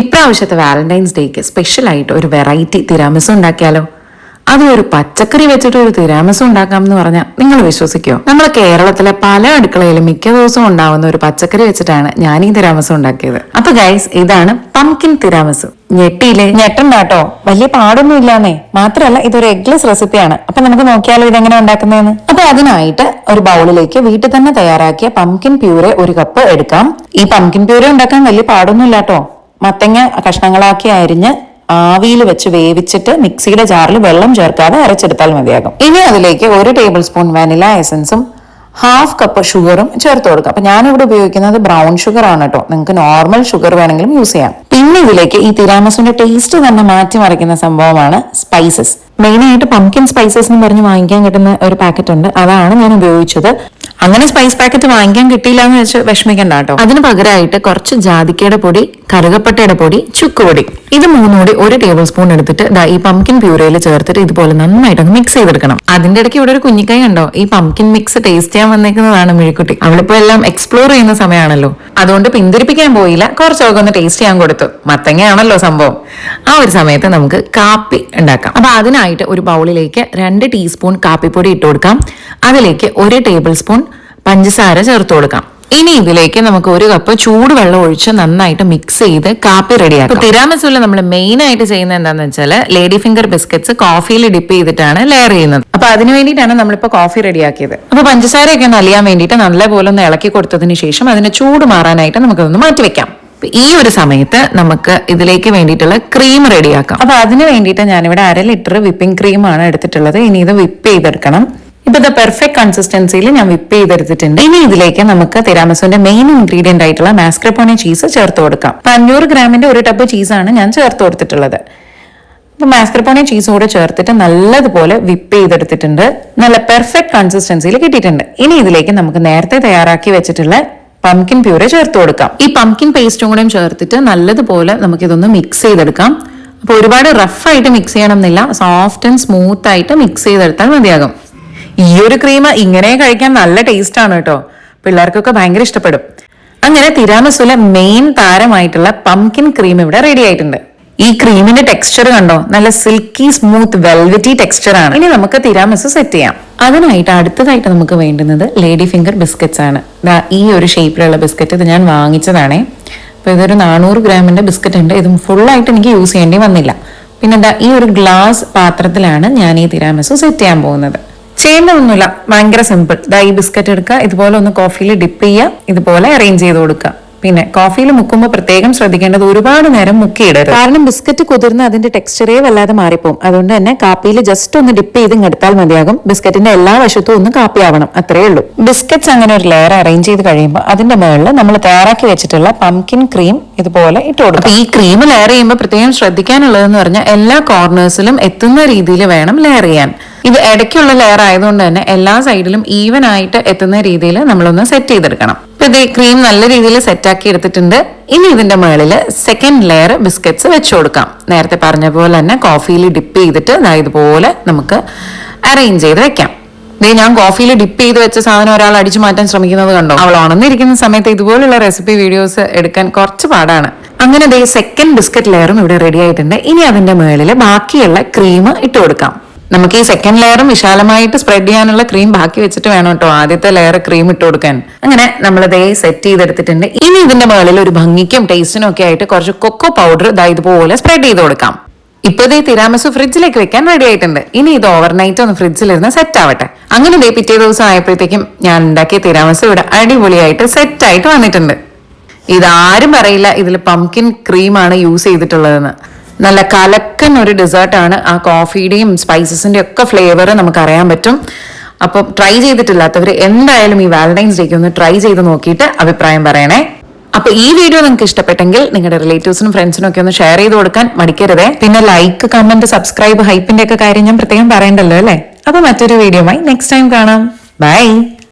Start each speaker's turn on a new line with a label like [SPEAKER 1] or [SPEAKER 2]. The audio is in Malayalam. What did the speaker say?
[SPEAKER 1] ഇപ്രാവശ്യത്തെ വാലന്റൈൻസ് ഡേക്ക് സ്പെഷ്യൽ ആയിട്ട് ഒരു വെറൈറ്റി തിരാമിസു ഉണ്ടാക്കിയാലോ? അതും ഒരു പച്ചക്കറി വെച്ചിട്ട് ഒരു തിരാമിസു ഉണ്ടാക്കാം എന്ന് പറഞ്ഞാൽ നിങ്ങൾ വിശ്വസിക്കോ? നമ്മുടെ കേരളത്തിലെ പല അടുക്കളയിലും മിക്ക ദിവസവും ഉണ്ടാവുന്ന ഒരു പച്ചക്കറി വെച്ചിട്ടാണ് ഞാൻ ഈ തിരാമിസു ഉണ്ടാക്കിയത്. അപ്പൊ ഗൈസ്, ഇതാണ് പംകിൻ തിരാമിസു. ഞെട്ടിയില്ലേ? ഞെട്ടണ്ടാട്ടോ, വലിയ പാടൊന്നും ഇല്ലാന്നേ. മാത്രമല്ല, ഇതൊരു എഗ്ലെസ് റെസിപ്പിയാണ്. അപ്പൊ നമുക്ക് നോക്കിയാലോ ഇതെങ്ങനെ ഉണ്ടാക്കുന്നതെന്ന്. അപ്പൊ അതിനായിട്ട് ഒരു ബൗളിലേക്ക് വീട്ടിൽ തന്നെ തയ്യാറാക്കിയ പംകിൻ പ്യൂരെ 1 കപ്പ് എടുക്കാം. ഈ പംകിൻ പ്യൂരെ ഉണ്ടാക്കാൻ വലിയ പാടൊന്നും ഇല്ലാട്ടോ. മത്തങ്ങ കഷ്ണങ്ങളാക്കി അരിഞ്ഞ് ആവിയിൽ വെച്ച് വേവിച്ചിട്ട് മിക്സിയുടെ ജാറിൽ വെള്ളം ചേർക്കാതെ അരച്ചെടുത്താൽ മതിയാകും. ഇനി അതിലേക്ക് 1 ടേബിൾ സ്പൂൺ വാനില എസൻസും 1/2 കപ്പ് ഷുഗറും ചേർത്ത് കൊടുക്കുക. അപ്പൊ ഞാനിവിടെ ഉപയോഗിക്കുന്നത് ബ്രൗൺ ഷുഗർ ആണ് കേട്ടോ. നിങ്ങൾക്ക് നോർമൽ ഷുഗർ വേണമെങ്കിലും യൂസ് ചെയ്യാം. പിന്നെ ഇതിലേക്ക് ഈ തിരാമിസുവിന്റെ ടേസ്റ്റ് തന്നെ മാറ്റിമറിക്കുന്ന സംഭവമാണ് സ്പൈസസ്. മെയിൻ ആയിട്ട് പംകിൻ സ്പൈസസ് എന്ന് പറഞ്ഞ് വാങ്ങിക്കാൻ കിട്ടുന്ന ഒരു പാക്കറ്റ് ഉണ്ട്, അതാണ് ഞാൻ ഉപയോഗിച്ചത്. അങ്ങനെ സ്പൈസ് പാക്കറ്റ് വാങ്ങിക്കാൻ കിട്ടിയില്ല എന്ന് വെച്ച് വിഷമിക്കണ്ട കേട്ടോ. അതിന് പകരമായിട്ട് കുറച്ച് ജാതിക്കയുടെ പൊടി, കറുകപ്പട്ടയുടെ പൊടി, ചുക്കുപൊടി, ഇത് 3 കൂടി 1 ടേബിൾ സ്പൂൺ എടുത്തിട്ട് ഈ പംകിൻ പ്യൂരയിൽ ചേർത്തിട്ട് ഇതുപോലെ നന്നായിട്ട് മിക്സ് ചെയ്തെടുക്കണം. അതിന്റെ ഇടയ്ക്ക് ഇവിടെ ഒരു കുഞ്ഞിക്കൈ ഉണ്ടോ, ഈ പംകിൻ മിക്സ് ടേസ്റ്റ് ചെയ്യാൻ വന്നേക്കുന്നതാണ് മിഴിക്കുട്ടി. അവളിപ്പോ എല്ലാം എക്സ്പ്ലോർ ചെയ്യുന്ന സമയമാണല്ലോ, അതുകൊണ്ട് പിന്തിരിപ്പിക്കാൻ പോയില്ല, കുറച്ചൊക്കെ ഒന്ന് ടേസ്റ്റ് ചെയ്യാൻ കൊടുത്തു. മത്തങ്ങയാണല്ലോ സംഭവം. ആ ഒരു സമയത്ത് നമുക്ക് കാപ്പി ഉണ്ടാക്കാം. അപ്പൊ അതിനായിട്ട് ഒരു ബൗളിലേക്ക് 2 ടീസ്പൂൺ കാപ്പിപ്പൊടി ഇട്ട് കൊടുക്കാം. അതിലേക്ക് 1 ടേബിൾ സ്പൂൺ പഞ്ചസാര ചേർത്ത് കൊടുക്കാം. ഇനി ഇതിലേക്ക് നമുക്ക് 1 കപ്പ് ചൂടുവെള്ളം ഒഴിച്ച് നന്നായിട്ട് മിക്സ് ചെയ്ത് കാപ്പി റെഡിയാക്കാം. തിരാമിസുവിൽ നമ്മൾ മെയിൻ ആയിട്ട് ചെയ്യുന്നത് എന്താണെന്ന് വെച്ചാൽ ലേഡി ഫിംഗർ ബിസ്ക്കറ്റ്സ് കോഫിയിൽ ഡിപ്പ് ചെയ്തിട്ടാണ് ലെയർ ചെയ്യുന്നത്. അപ്പൊ അതിന് വേണ്ടിയിട്ടാണ് നമ്മളിപ്പോ കോഫി റെഡിയാക്കിയത്. അപ്പൊ പഞ്ചസാരയൊക്കെ ഒന്ന് അലിയാൻ വേണ്ടിയിട്ട് നല്ലപോലെ ഒന്ന് ഇളക്കി കൊടുത്തതിന് ശേഷം അതിന് ചൂട് മാറാനായിട്ട് നമുക്കതൊന്ന് മാറ്റിവെക്കാം. ഈ ഒരു സമയത്ത് നമുക്ക് ഇതിലേക്ക് വേണ്ടിയിട്ടുള്ള ക്രീം റെഡിയാക്കാം. അപ്പൊ അതിന് വേണ്ടിയിട്ട് ഞാനിവിടെ 1/2 ലിറ്റർ വിപ്പിംഗ് ക്രീമാണ് എടുത്തിട്ടുള്ളത്. ഇനി ഇത് വിപ്പ് ചെയ്തെടുക്കണം. ഇപ്പൊ ഇത് പെർഫെക്റ്റ് കൺസിസ്റ്റൻസിയിൽ ഞാൻ വിപ്പ് ചെയ്തെടുത്തിട്ടുണ്ട്. ഇനി ഇതിലേക്ക് നമുക്ക് തിരാമിസുവിന്റെ മെയിൻ ഇൻഗ്രീഡിയന്റ് ആയിട്ടുള്ള മാസ്കർപോണെ ചീസ് ചേർത്ത് കൊടുക്കാം. 500 ഗ്രാമിന്റെ 1 ടബ് ചീസാണ് ഞാൻ ചേർത്ത് കൊടുത്തിട്ടുള്ളത്. അപ്പൊ മാസ്കർപോണെ ചീസ് കൂടെ ചേർത്തിട്ട് നല്ലതുപോലെ വിപ്പ് ചെയ്തെടുത്തിട്ടുണ്ട്. നല്ല പെർഫെക്റ്റ് കൺസിസ്റ്റൻസിയിൽ കിട്ടിയിട്ടുണ്ട്. ഇനി ഇതിലേക്ക് നമുക്ക് നേരത്തെ തയ്യാറാക്കി വെച്ചിട്ടുള്ള പംകിൻ പ്യൂരെ ചേർത്ത് കൊടുക്കാം. ഈ പംകിൻ പേസ്റ്റും കൂടെ ചേർത്തിട്ട് നല്ലതുപോലെ നമുക്കിതൊന്ന് മിക്സ് ചെയ്തെടുക്കാം. അപ്പൊ ഒരുപാട് റഫായിട്ട് മിക്സ് ചെയ്യണം എന്നില്ല, സോഫ്റ്റ് ആൻഡ് സ്മൂത്ത് ആയിട്ട് മിക്സ് ചെയ്തെടുത്താൽ മതിയാകും. ഈ ഒരു ക്രീം ഇങ്ങനെ കഴിക്കാൻ നല്ല ടേസ്റ്റ് ആണ് കേട്ടോ. പിള്ളേർക്കൊക്കെ ഭയങ്കര ഇഷ്ടപ്പെടും. അങ്ങനെ തിരാമിസുവിലെ മെയിൻ താരമായിട്ടുള്ള പംകിൻ ക്രീം ഇവിടെ റെഡി ആയിട്ടുണ്ട്. ഈ ക്രീമിന്റെ ടെക്സ്ചർ കണ്ടോ, നല്ല സിൽക്കി സ്മൂത്ത് വെൽവെറ്റി ടെക്സ്ചർ ആണ്. ഇനി നമുക്ക് തിരാമിസു സെറ്റ് ചെയ്യാം. അതിനായിട്ട് അടുത്തതായിട്ട് നമുക്ക് വേണ്ടുന്നത് ലേഡി ഫിംഗർ ബിസ്ക്കറ്റ്സ് ആണ്. ഈ ഒരു ഷേപ്പിലുള്ള ബിസ്ക്കറ്റ് ഇത് ഞാൻ വാങ്ങിച്ചതാണേ. അപ്പൊ ഇതൊരു 400 ഗ്രാമിന്റെ ബിസ്ക്കറ്റ് ഉണ്ട്. ഇതും ഫുള്ളായിട്ട് എനിക്ക് യൂസ് ചെയ്യേണ്ടി വന്നില്ല. പിന്നെ ഈ ഒരു ഗ്ലാസ് പാത്രത്തിലാണ് ഞാൻ ഈ തിരാമിസു സെറ്റ് ചെയ്യാൻ പോകുന്നത്. ചെയ്യേണ്ടതൊന്നുമില്ല, ഭയങ്കര സിമ്പിൾ. ഈ ബിസ്ക്കറ്റ് എടുക്കുക, ഇതുപോലെ ഒന്ന് കോഫിയിൽ ഡിപ്പ് ചെയ്യുക, ഇതുപോലെ അറേഞ്ച് ചെയ്ത് കൊടുക്കുക. പിന്നെ കോഫിയിൽ മുക്കുമ്പോൾ പ്രത്യേകം ശ്രദ്ധിക്കേണ്ടത് ഒരുപാട് നേരം മുക്കിയിടരുത്. കാരണം ബിസ്ക്കറ്റ് കുതിർന്ന് അതിന്റെ ടെക്സ്ചറേ വല്ലാതെ മാറിപ്പോകും. അതുകൊണ്ട് തന്നെ കാപ്പിയിൽ ജസ്റ്റ് ഒന്ന് ഡിപ്പ് ചെയ്ത് എടുത്താൽ മതിയാകും. ബിസ്ക്കറ്റിന്റെ എല്ലാ വശത്തും ഒന്ന് കാപ്പി ആവണം, അത്രേ ഉള്ളൂ. ബിസ്ക്കറ്റ്സ് അങ്ങനെ ഒരു ലെയർ അറേഞ്ച് ചെയ്ത് കഴിയുമ്പോൾ അതിന്റെ മുകളിൽ നമ്മൾ തയ്യാറാക്കി വെച്ചിട്ടുള്ള പംകിൻ ക്രീം ഇതുപോലെ ഇട്ട് കൊടുക്കും. ഈ ക്രീം ലെയർ ചെയ്യുമ്പോൾ പ്രത്യേകം ശ്രദ്ധിക്കാനുള്ളതെന്ന് പറഞ്ഞാൽ എല്ലാ കോർണേഴ്സിലും എത്തുന്ന രീതിയിൽ വേണം ലെയർ ചെയ്യാൻ. ഇത് ഇടയ്ക്കുള്ള ലെയർ ആയതുകൊണ്ട് തന്നെ എല്ലാ സൈഡിലും ഈവൻ ആയിട്ട് എത്തുന്ന രീതിയിൽ നമ്മളൊന്ന് സെറ്റ് ചെയ്തെടുക്കണം. ഇപ്പൊ ഇത് ക്രീം നല്ല രീതിയിൽ സെറ്റ് ആക്കി എടുത്തിട്ടുണ്ട്. ഇനി ഇതിന്റെ മുകളിൽ സെക്കൻഡ് ലെയർ ബിസ്ക്കറ്റ്സ് വെച്ചു കൊടുക്കാം. നേരത്തെ പറഞ്ഞ പോലെ തന്നെ കോഫിയിൽ ഡിപ്പ് ചെയ്തിട്ട് ഇതുപോലെ നമുക്ക് അറേഞ്ച് ചെയ്ത് വെക്കാം. ഞാൻ കോഫിയിൽ ഡിപ്പ് ചെയ്ത് വെച്ച സാധനം ഒരാൾ അടിച്ചു മാറ്റാൻ ശ്രമിക്കുന്നത് കണ്ടോ? അവൾ ഉണർന്നിരിക്കുന്ന സമയത്ത് ഇതുപോലുള്ള റെസിപ്പി വീഡിയോസ് എടുക്കാൻ കുറച്ച് പാടാണ്. അങ്ങനെ സെക്കൻഡ് ബിസ്ക്കറ്റ് ലെയറും ഇവിടെ റെഡി ആയിട്ടുണ്ട്. ഇനി അതിന്റെ മുകളിൽ ബാക്കിയുള്ള ക്രീം ഇട്ട് കൊടുക്കാം. നമുക്ക് ഈ സെക്കൻഡ് ലെയറും വിശാലമായിട്ട് സ്പ്രെഡ് ചെയ്യാനുള്ള ക്രീം ബാക്കി വെച്ചിട്ട് വേണം കേട്ടോ ആദ്യത്തെ ലെയർ ക്രീം ഇട്ട് കൊടുക്കാൻ. അങ്ങനെ നമ്മളിതേ സെറ്റ് ചെയ്തെടുത്തിട്ടുണ്ട്. ഇനി ഇതിന്റെ മുകളിൽ ഒരു ഭംഗിക്കും ടേസ്റ്റിനും ഒക്കെ ആയിട്ട് കുറച്ച് കൊക്കോ പൗഡർ ഇതുപോലെ സ്പ്രെഡ് ചെയ്ത് കൊടുക്കാം. ഇപ്പൊ തിരാമിസു ഫ്രിഡ്ജിലേക്ക് വെക്കാൻ റെഡി ആയിട്ടുണ്ട്. ഇനി ഇത് ഓവർനൈറ്റ് ഒന്ന് ഫ്രിഡ്ജിലിരുന്ന് സെറ്റ് ആവട്ടെ. അങ്ങനെ പിറ്റേ ദിവസം ആയപ്പോഴത്തേക്കും ഞാൻ ഉണ്ടാക്കിയ തിരാമിസു ഇവിടെ അടിപൊളിയായിട്ട് സെറ്റ് ആയിട്ട് വന്നിട്ടുണ്ട്. ഇതാരും പറയില്ല ഇതിൽ പംകിൻ ക്രീമാണ് യൂസ് ചെയ്തിട്ടുള്ളതെന്ന്. നല്ല കലക്കൻ ഒരു ഡെസേർട്ടാണ്. ആ കോഫിയുടെയും സ്പൈസസിന്റെ ഒക്കെ ഫ്ലേവർ നമുക്ക് അറിയാൻ പറ്റും. അപ്പൊ ട്രൈ ചെയ്തിട്ടില്ലാത്തവർ എന്തായാലും ഈ വാലന്റൈൻസ് ഡേക്ക് ഒന്ന് ട്രൈ ചെയ്ത് നോക്കിയിട്ട് അഭിപ്രായം പറയണേ. അപ്പൊ ഈ വീഡിയോ നിങ്ങൾക്ക് ഇഷ്ടപ്പെട്ടെങ്കിൽ നിങ്ങളുടെ റിലേറ്റീവ്സിനും ഫ്രണ്ട്സിനും ഒക്കെ ഒന്ന് ഷെയർ ചെയ്ത് കൊടുക്കാൻ മടിക്കരുതേ. പിന്നെ ലൈക്ക്, കമന്റ്, സബ്സ്ക്രൈബ്, ഹൈപ്പിന്റെ ഒക്കെ കാര്യം ഞാൻ പ്രത്യേകം പറയണ്ടല്ലോ അല്ലേ. അപ്പൊ മറ്റൊരു വീഡിയോയുമായി നെക്സ്റ്റ് ടൈം കാണാം. ബൈ.